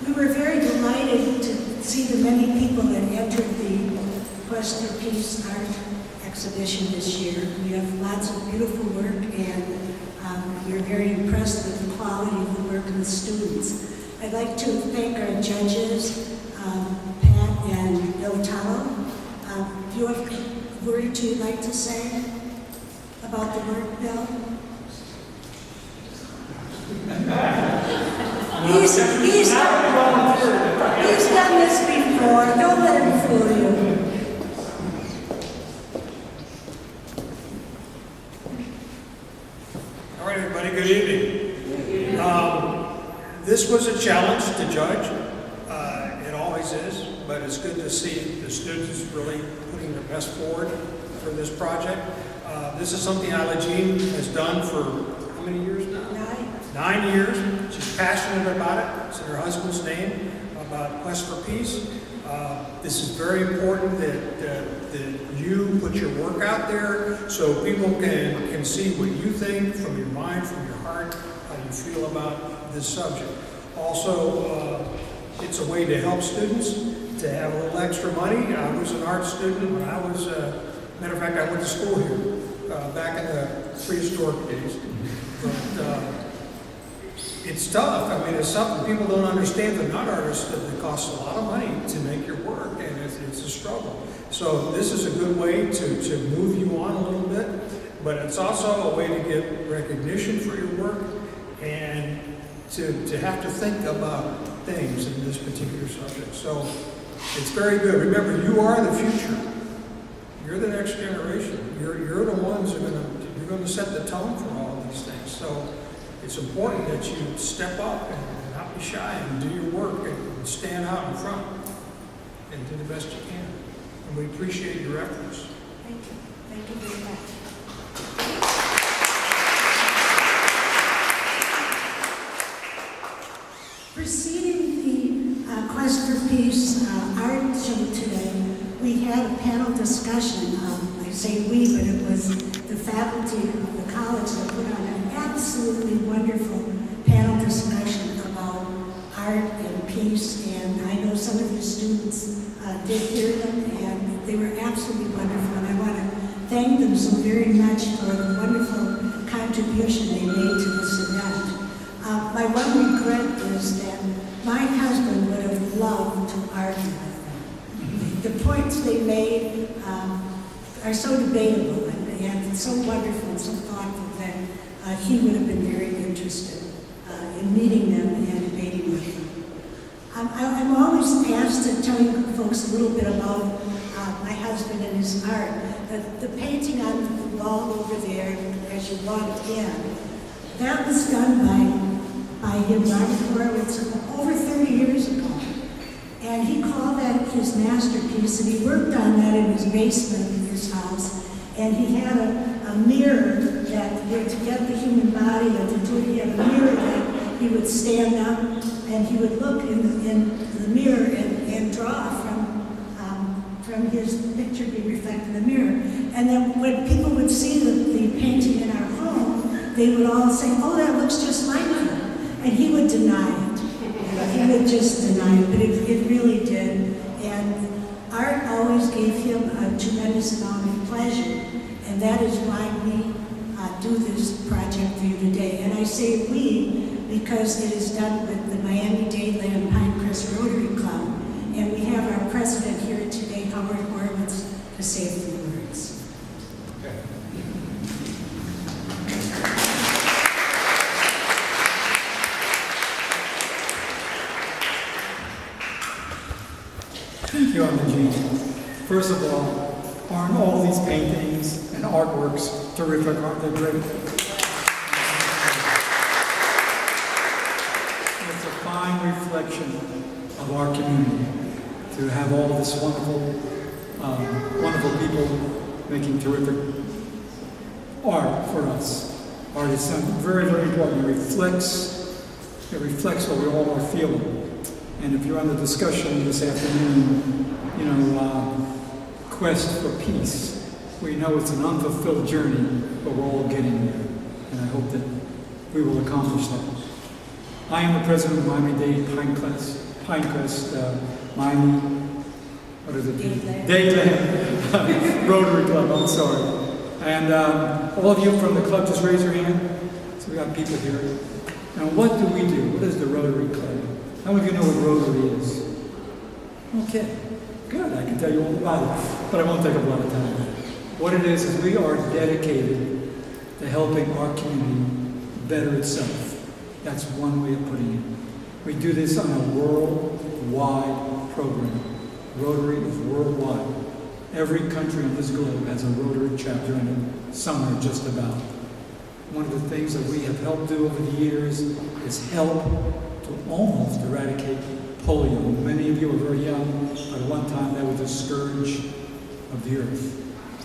We were very delighted to see the many people that entered the Quest for Peace art exhibition this year. We have lots of beautiful work, and we're very impressed with the quality of the work of the students. I'd like to thank our judges, Pat and Bill Tallow. Do you have a word or two you'd like to say about the work, Bill? He's done this before. Don't let him fool you. All right, everybody, good evening. This was a challenge to judge. It always is, but it's good to see the students really putting their best forward for this project. This is something Isla Jean has done for how many years now? 9 years. She's passionate about it. It's in her husband's name, about Quest for Peace. This is very important that you put your work out there so people can see what you think from your mind, from your heart, how you feel about this subject. Also, it's a way to help students to have a little extra money. I was an art student when I was, matter of fact, I went to school here back in the prehistoric days. But, it's tough. I mean, it's something people don't understand. They're not artists. That it costs a lot of money to make your work, and it's a struggle. So this is a good way to move you on a little bit, but it's also a way to get recognition for your work and to have to think about things in this particular subject. So it's very good. Remember, you are the future. You're the next generation. You're the ones who you're going to set the tone for all of these things. So it's important that you step up and not be shy and do your work and stand out in front and do the best you can. And we appreciate your efforts. Thank you. Thank you very much. Preceding the Quest for Peace art show today, we had a panel discussion. I say we, but it was the faculty of the college that put on an absolutely wonderful panel discussion about art and peace, and I know some of the students did hear them, and they were absolutely wonderful, and I want to thank them so very much for the wonderful contribution they made to this event. My one regret is that my husband would have loved to argue with them. The points they made are so debatable and so wonderful and so thoughtful that he would have been very interested in meeting them and debating with them. I'm always asked to tell you folks a little bit about my husband and his art. The painting on the wall over there as you walked in, that was done by him, Robert Horowitz, over 30 years ago. And he called that his masterpiece, and he worked on that in his basement in his house. And he had a mirror that, to get the human body and to do it, he had a mirror that he would stand up and he would look in the mirror and draw from his picture being reflected in the mirror. And then when people would see the painting in our home, they would all say, "Oh, that looks just like him." And he would deny it. He would just deny it, but it really did. And art always gave him a tremendous amount of pleasure, and that is why we do this project for you today. And I say we because it is done with the Miami-Dade Pinecrest Rotary Club, and we have our president here today, Howard Horowitz, to say a few words. Thank you, Isla Jean. First of all, aren't all these paintings and artworks terrific? Aren't they great? It's a fine reflection of our community to have all this wonderful people making terrific art for us. Art is something very, very important. It reflects what we all are feeling. And if you're on the discussion this afternoon, Quest for Peace, we know it's an unfulfilled journey, but we're all getting there. And I hope that we will accomplish that. I am the president of Miami-Dade Pinecrest Pinecrest, Miami, what is it? Dadeland. Dadeland Rotary Club, I'm sorry. And all of you from the club, just raise your hand. So we got people here. Now, what do we do? What is the Rotary Club? How many of you know what Rotary is? Okay, good. I can tell you all about it, but I won't take up a lot of time. What it is we are dedicated to helping our community better itself. That's one way of putting it. We do this on a worldwide program. Rotary is worldwide. Every country on this globe has a Rotary chapter in it, somewhere just about. One of the things that we have helped do over the years is help to almost eradicate polio. Many of you are very young, but at one time that was a scourge of the earth.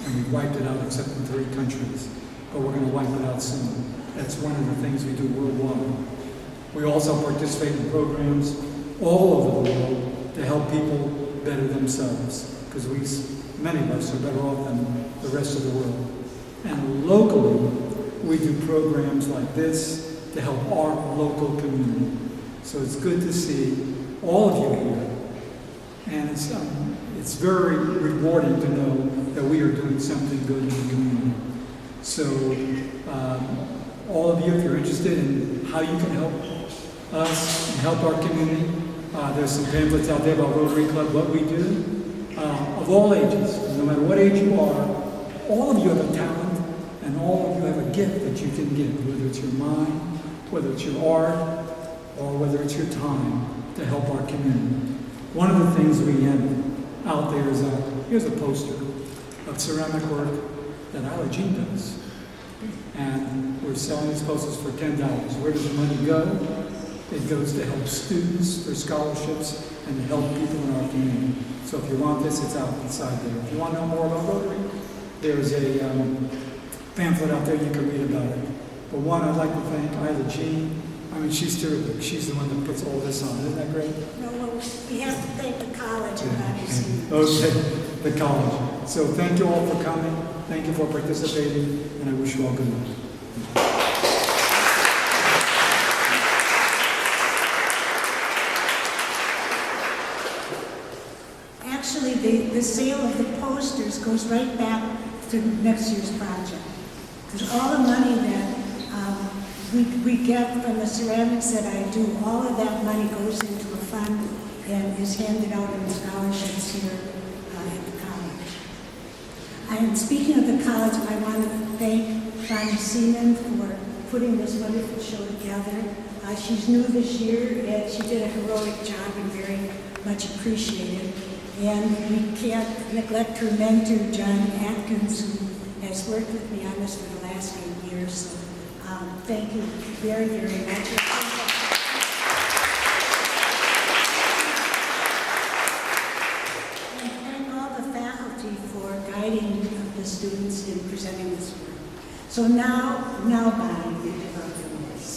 And we wiped it out except in 3 countries. But we're going to wipe it out soon. That's one of the things we do worldwide. We also participate in programs all over the world to help people better themselves. Because many of us are better off than the rest of the world. And locally, we do programs like this to help our local community. So it's good to see all of you here. And it's very rewarding to know that we are doing something good in the community. So all of you, if you're interested in how you can help us and help our community, there's some pamphlets out there about Rotary Club, what we do. Of all ages, no matter what age you are, all of you have a talent and all of you have a gift that you can give, whether it's your mind, whether it's your art, or whether it's your time to help our community. One of the things we have out there is here's a poster of ceramic work that Isla Jean does. And we're selling these posters for $10. Where does the money go? It goes to help students for scholarships and to help people in our community. So if you want this, it's out inside there. If you want to know more about Rotary, there's a pamphlet out there you can read about it. But one, I'd like to thank Isla Jean. I mean, she's terrific. She's the one that puts all this on. Isn't that great? No, well, we have to thank the college and obviously. Okay, the college. So thank you all for coming. Thank you for participating, and I wish you all good luck. Actually, the sale of the posters goes right back to next year's project. Because all the money that we get from the ceramics that I do, all of that money goes into a fund and is handed out in scholarships here at the college. And speaking of the college, I want to thank Bonnie Seaman for putting this wonderful show together. She's new this year and she did a heroic job and very much appreciated. And we can't neglect her mentor, John Atkins, who has worked with me on this for the last 8 years. So thank you very, very much. And thank all the faculty for guiding the students in presenting this work. So now, Bonnie, you give out your voice.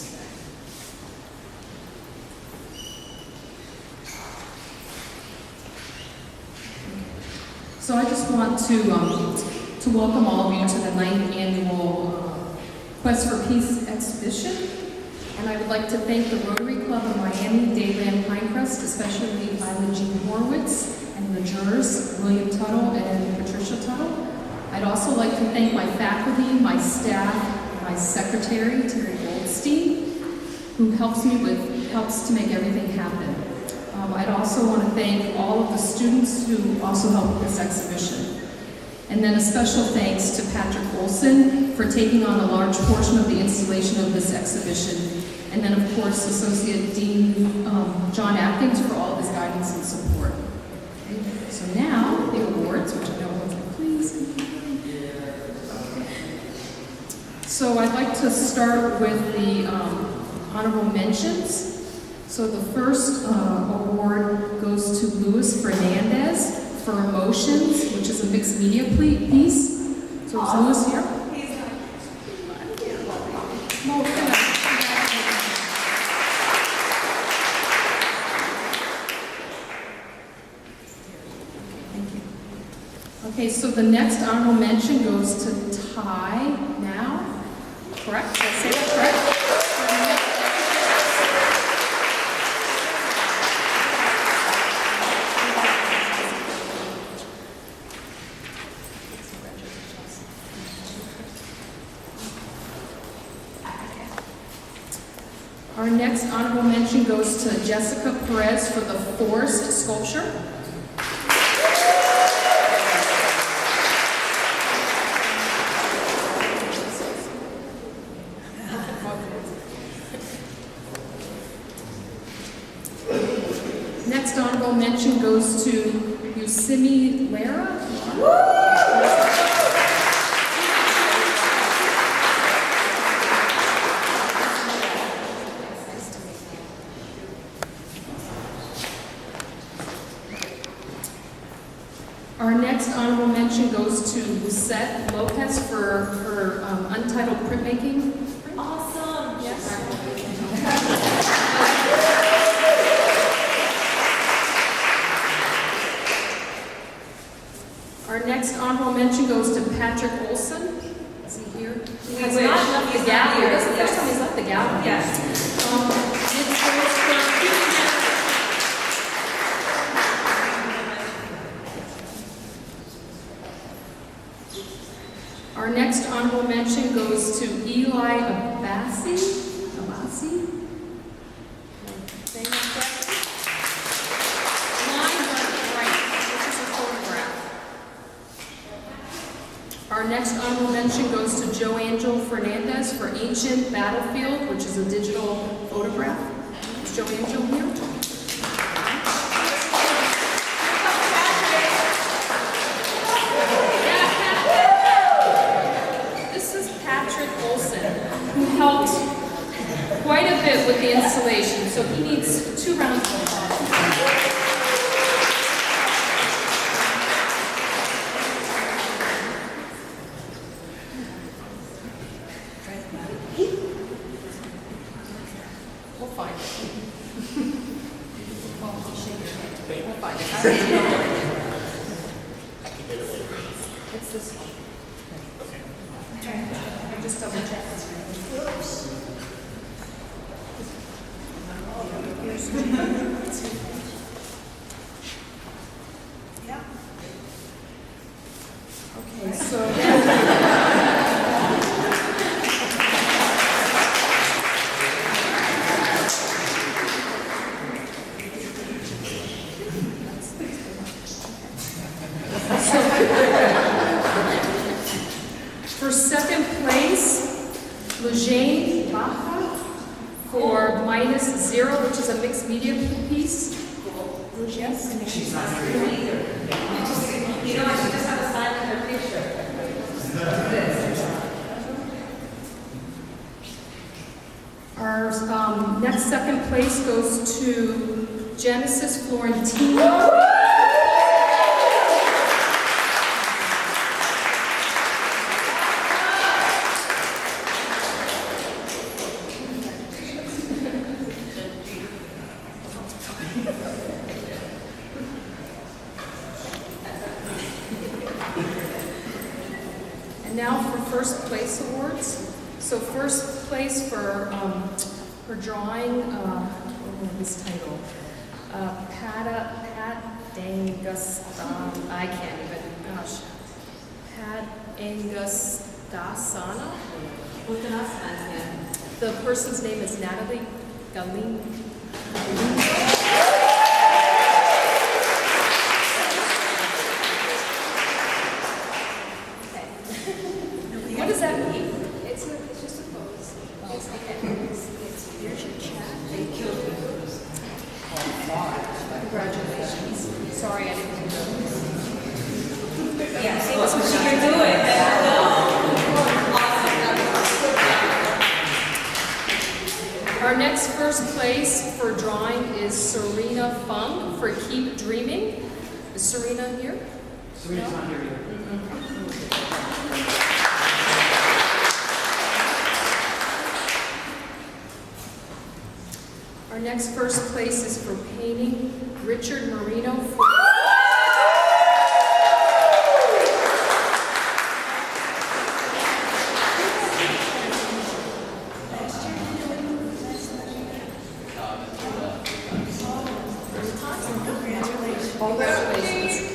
So I just want to welcome all of you to the 9th annual Quest for Peace exhibition. And I would like to thank the Rotary Club of Miami, Dadeland, Pinecrest, especially Isla Jean Horowitz, and the jurors, William Tuttle and Patricia Tuttle. I'd also like to thank my faculty, my staff, my secretary, Terry Goldstein, who helps to make everything happen. I'd also want to thank all of the students who also helped with this exhibition. And then a special thanks to Patrick Olson for taking on a large portion of the installation of this exhibition. And then, of course, Associate Dean John Atkins for all of his guidance and support. Okay. So now, the awards, which I know everyone's like, please. So I'd like to start with the honorable mentions. So the first award goes to Luis Fernandez for Emotions, which is a mixed media piece. So is Luis here? Thank you. Okay, so the next honorable mention goes to Ty Now. Correct? Did I say that correct? Our next honorable mention goes to Jessica Perez for the forest sculpture. Next honorable mention goes to Yusimi Lara. Our next honorable mention goes to Lucette Lopez for her untitled printmaking. Awesome. Yes. Our next honorable mention goes to Patrick Olson. Is he here? He has wish. not left the He's not gallery. here. That's the first Yes. time he's left the gallery. Yes. It goes for- Our next honorable mention goes to Eli Abassi. Abassi? Saying that correctly? Lines aren't right. This is a photograph. Our next honorable mention goes to Joe Angel Fernandez for Ancient Battlefield, which is a digital photograph. Is Joe Angel here? This is Patrick Olson, who helped quite a bit with the installation, so he needs 2 rounds of applause. We'll find it. We'll find it. It's this one. I just double checked. Okay, so. For second place, Lejane Baja for -0, which is a mixed media piece. Yes? She's not here either. You know, I should just have a sign in her picture. Our next second place goes to Genesis Florentino. And now for first place awards. So first place for drawing, what was his title? Pat Angustan, I can't even, gosh. Pat Angustasana? The person's name is Natalie Galin. What does that mean? It's just a pose. It's here's your chat. Thank you. Congratulations. Sorry, I didn't do that. Yeah, see what she can do it. Our next first place for drawing is Serena Fung for Keep Dreaming. Is Serena here? Serena's not here yet. Our next first place is for painting Richard Marino for Congratulations.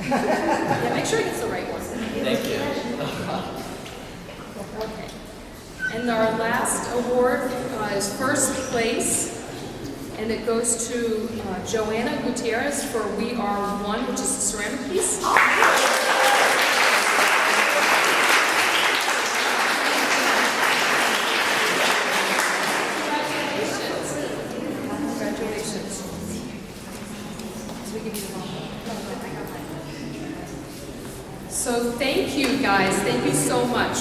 Yeah, make sure he gets the right one. Thank you. Okay. And our last award is first place, and it goes to Joanna Gutierrez for We Are One, which is a ceramic piece. Congratulations. So we give you the wrong one. So thank you, guys. Thank you so much.